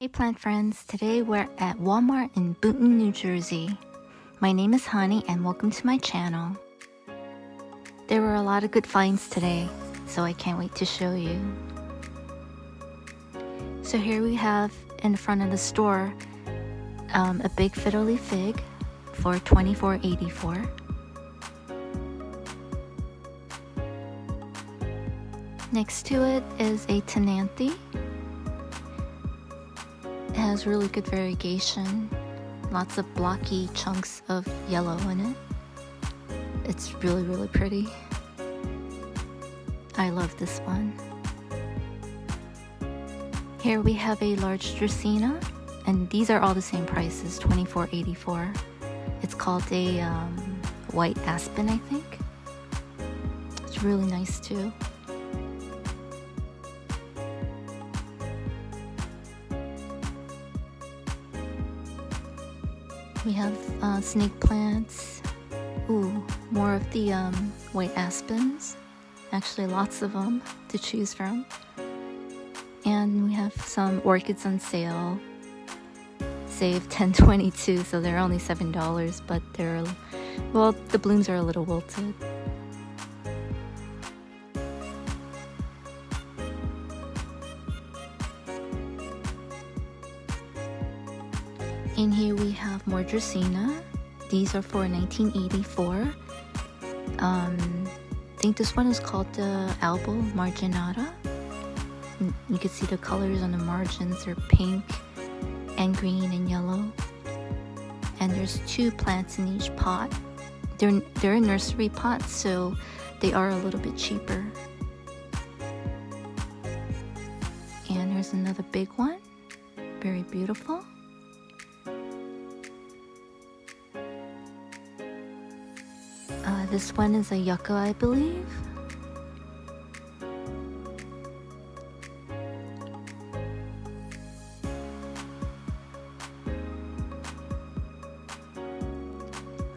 Hey plant friends, today we're at Walmart in Boonton, New Jersey. My name is Honey and welcome to my channel. There were a lot of good finds today, so I can't wait to show you. So here we have in the front of the store a big fiddle-leaf fig for $24.84. Next to it is a tenanthe. It has really good variegation, lots of blocky chunks of yellow in it. It's really pretty. I love this one. Here we have a large dracaena, and these are all the same prices, $24.84. It's called a white aspen, I think. It's really nice too. We have snake plants. Ooh, more of the white aspens. Actually, lots of them to choose from. And we have some orchids on sale. Save $10.22, so they're only $7, but they're, well, the blooms are a little wilted. In here we have more dracaena. These are for $19.84. I think this one is called the Albo Marginata. You can see the colors on the margins. They're pink and green and yellow. And there's 2 plants in each pot. They're nursery pots, so they are a little bit cheaper. And here's another big one. Very beautiful. This one is a yucca, I believe.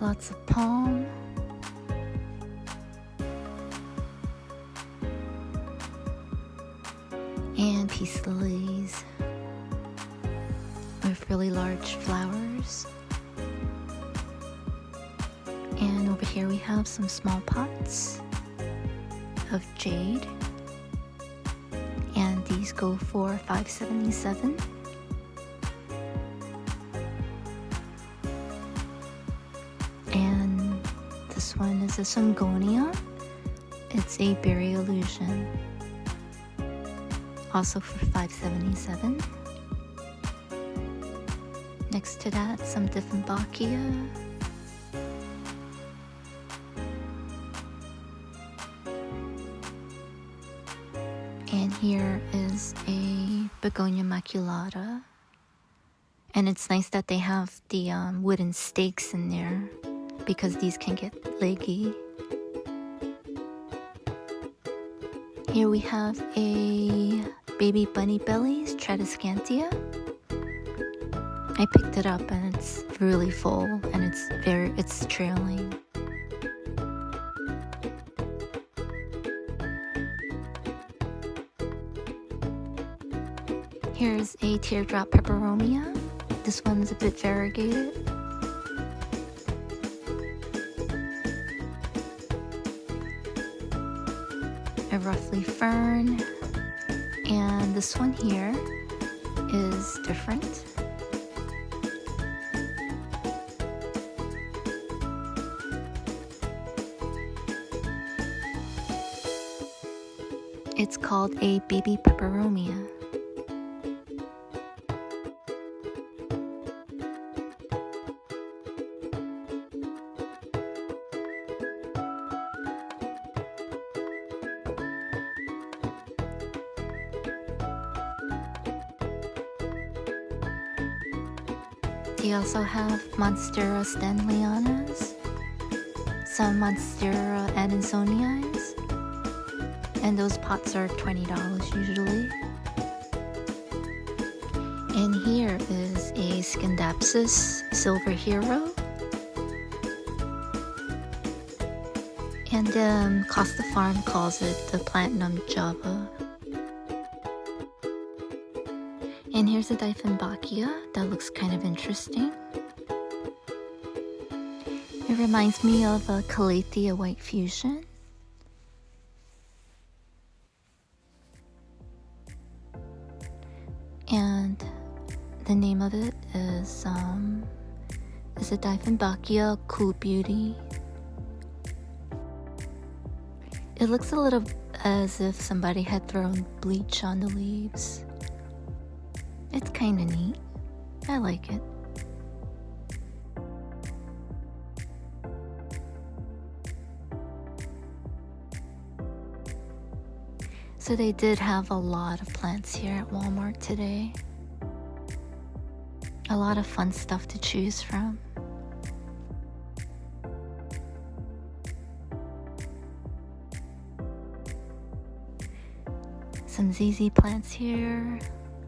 Lots of palm. And peace lilies with really large flowers. And over here we have some small pots of jade, and these go for $5.77. And this one is a Sungonia. It's a berry illusion, also for $5.77. Next to that, some dieffenbacchia. And here is a begonia maculata. And it's nice that they have the wooden stakes in there, because these can get leggy. Here we have a baby bunny bellies, Tradescantia. I picked it up and it's really full, and it's trailing. Here's a teardrop peperomia. This one's a bit variegated. A roughly fern. And this one here is different. It's called a baby peperomia. They also have Monstera stanleyanas, some Monstera adansonii, and those pots are $20 usually. And here is a Scindapsus Silver Hero. And Costa Farms calls it the Platinum Java. And here's a dieffenbacchia that looks kind of interesting. It reminds me of a Cacti, a white fusion. And the name of it is a dieffenbacchia Cool Beauty. It looks a little as if somebody had thrown bleach on the leaves. It's kind of neat. I like it. So they did have a lot of plants here at Walmart today. A lot of fun stuff to choose from. Some ZZ plants here,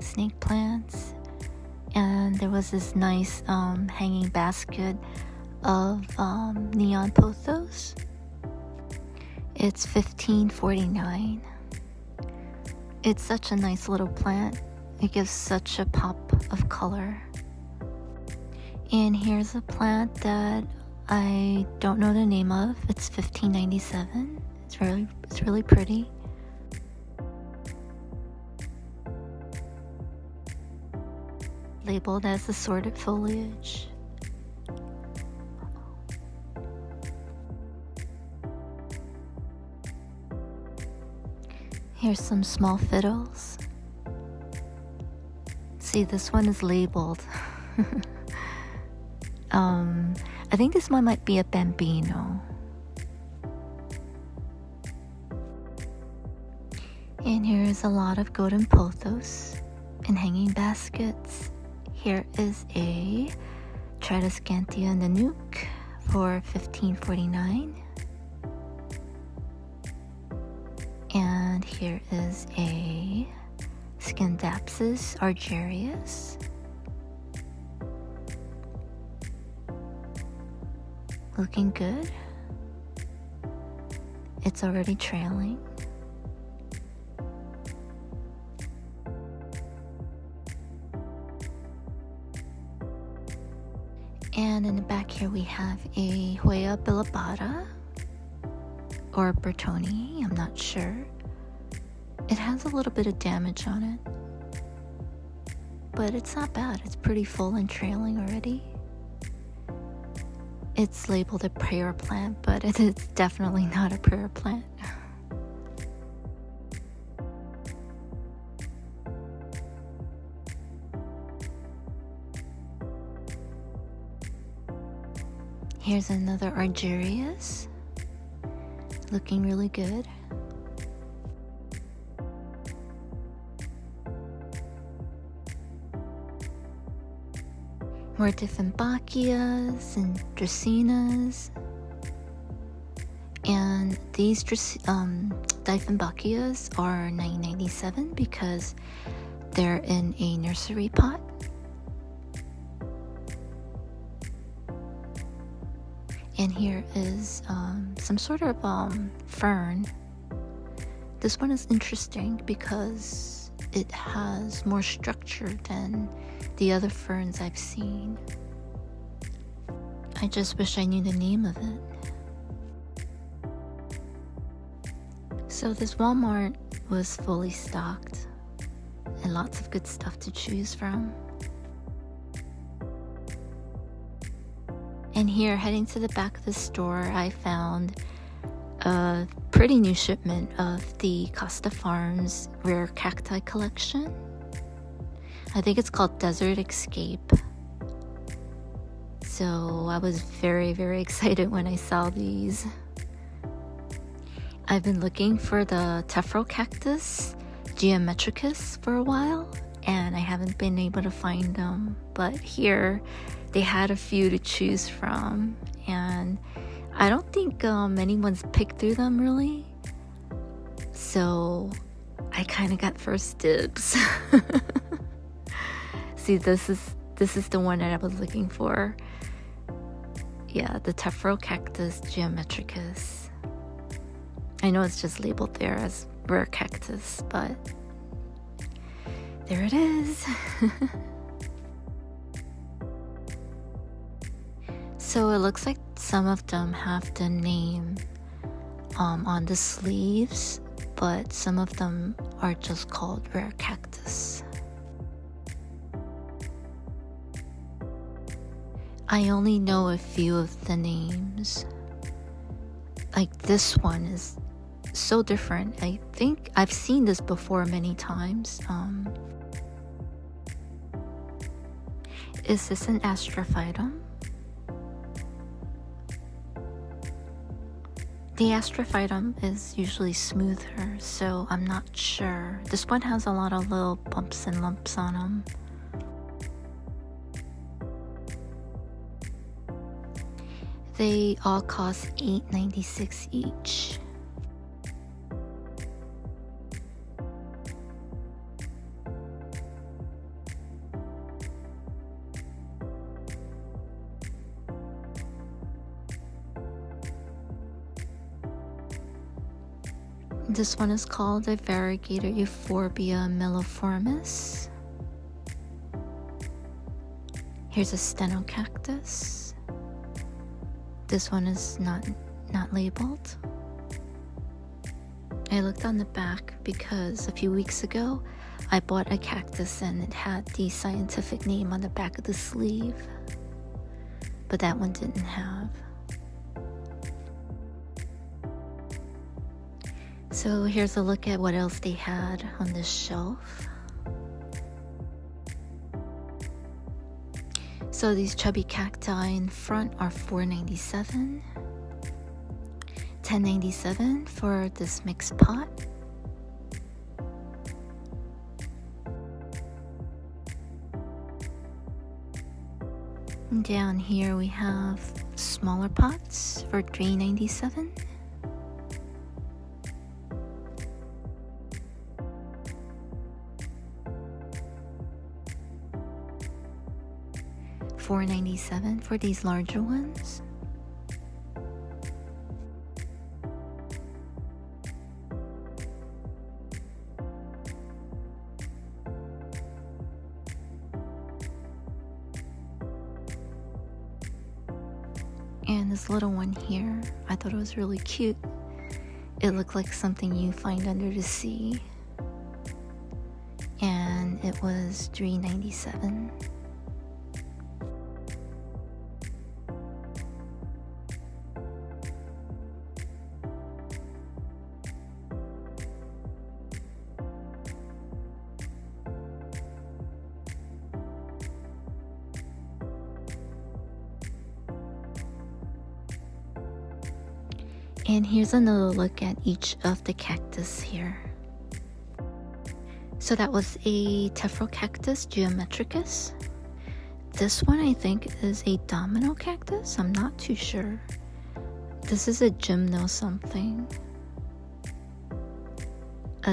snake plants, and there was this nice hanging basket of neon pothos. It's $15.49. It's such a nice little plant. It gives such a pop of color. And here's a plant that I don't know the name of. It's $15.97. It's really pretty. Labeled as assorted foliage. Here's some small fiddles. See, this one is labeled. I think this one might be a bambino. And here is a lot of golden pothos in hanging baskets. Here is a Tradescantia Nanook for $15.49. And here is a Scindapsus argyrius. Looking good. It's already trailing. And in the back here we have a Hoya bilobata or Bertoni, I'm not sure. It has a little bit of damage on it, but it's not bad. It's pretty full and trailing already. It's labeled a prayer plant, but it is definitely not a prayer plant. Here's another argyrius, looking really good. More dieffenbacchias and dracaenas. And these dieffenbacchias are $9.97 because they're in a nursery pot. And here is some sort of fern. This one is interesting because it has more structure than the other ferns I've seen. I just wish I knew the name of it. So this Walmart was fully stocked and lots of good stuff to choose from. And here, heading to the back of the store, I found a pretty new shipment of the Costa Farms rare cacti collection. I think it's called Desert Escape. So I was very, very excited when I saw these. I've been looking for the tephrocactus geometricus for a while, and I haven't been able to find them. But here, they had a few to choose from, and I don't think anyone's picked through them really. So I kind of got first dibs. See, this is the one that I was looking for. Yeah, the tephrocactus geometricus. I know it's just labeled there as rare cactus, but There it is. So it looks like some of them have the name on the sleeves, but some of them are just called rare cactus. I only know a few of the names. Like this one is so different. I think I've seen this before many times. Is this an astrophytum? The astrophytum is usually smoother, so I'm not sure. This one has a lot of little bumps and lumps on them. They all cost $8.96 each. This one is called a variegated Euphorbia milliformis. Here's a stenocactus. This one is not labeled. I looked on the back because a few weeks ago I bought a cactus and it had the scientific name on the back of the sleeve, but that one didn't have. So here's a look at what else they had on this shelf. So these chubby cacti in front are $4.97, $10.97 for this mixed pot. And down here we have smaller pots for $3.97. $4.97 for these larger ones. And this little one here, I thought it was really cute. It looked like something you find under the sea. And it was $3.97. And here's another look at each of the cactus here. So that was a tephrocactus geometricus. This one I think is a domino cactus. I'm not too sure. This is a gymno something.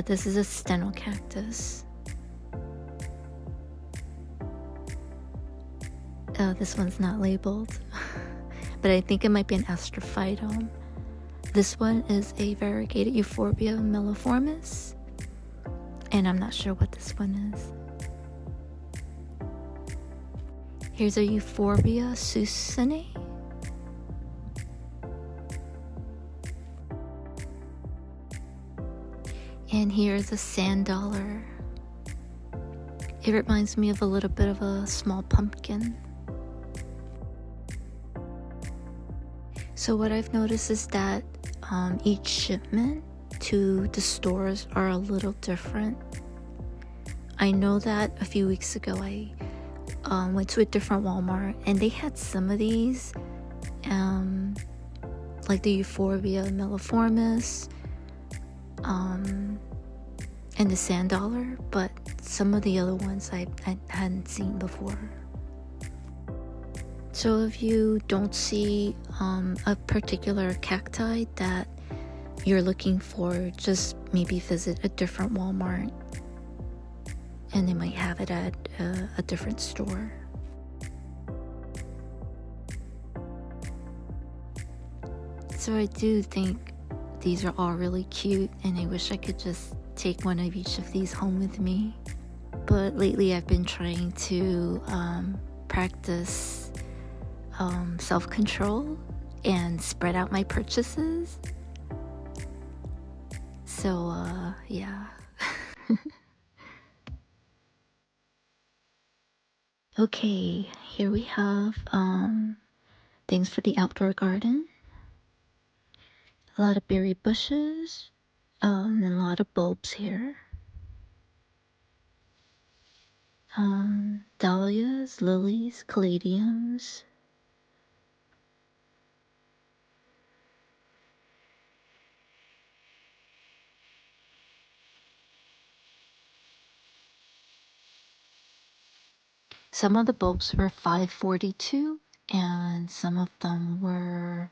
This is a stenocactus. This one's not labeled, but I think it might be an astrophytum. This one is a variegated Euphorbia milliformis, and I'm not sure what this one is. Here's a Euphorbia susine. And here's a sand dollar. It reminds me of a little bit of a small pumpkin. So what I've noticed is that each shipment to the stores are a little different. I know that a few weeks ago I went to a different Walmart and they had some of these, like the Euphorbia milliformis and the sand dollar, but some of the other ones I hadn't seen before. So if you don't see a particular cacti that you're looking for, just maybe visit a different Walmart and they might have it at a different store. So I do think these are all really cute, and I wish I could just take one of each of these home with me. But lately I've been trying to practice self-control and spread out my purchases. So yeah. Okay, here we have things for the outdoor garden. A lot of berry bushes, and a lot of bulbs here. Dahlias, lilies, caladiums. Some of the bulbs were $5.42 and some of them were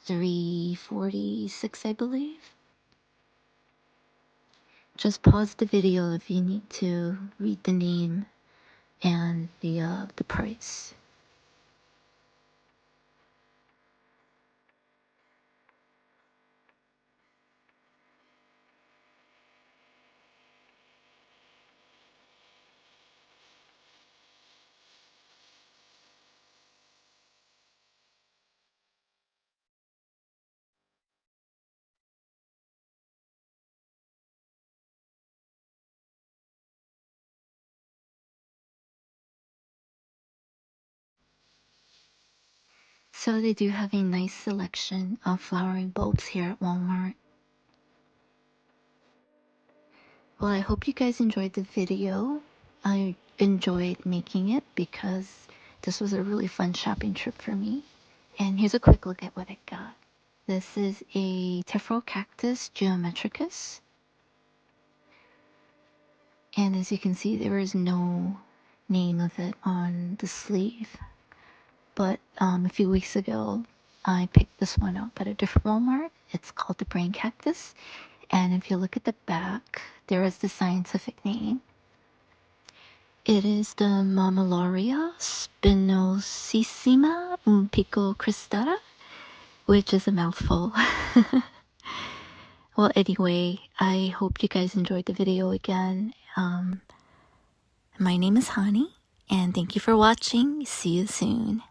$3.46, I believe. Just pause the video if you need to read the name and the price. So they do have a nice selection of flowering bulbs here at Walmart. Well, I hope you guys enjoyed the video. I enjoyed making it because this was a really fun shopping trip for me. And here's a quick look at what I got. This is a tephrocactus geometricus. And as you can see, there is no name of it on the sleeve. But a few weeks ago, I picked this one up at a different Walmart. It's called the brain cactus. And if you look at the back, there is the scientific name. It is the Mammillaria spinosissima umpicocristata, which is a mouthful. Well, anyway, I hope you guys enjoyed the video again. My name is Hani, and thank you for watching. See you soon.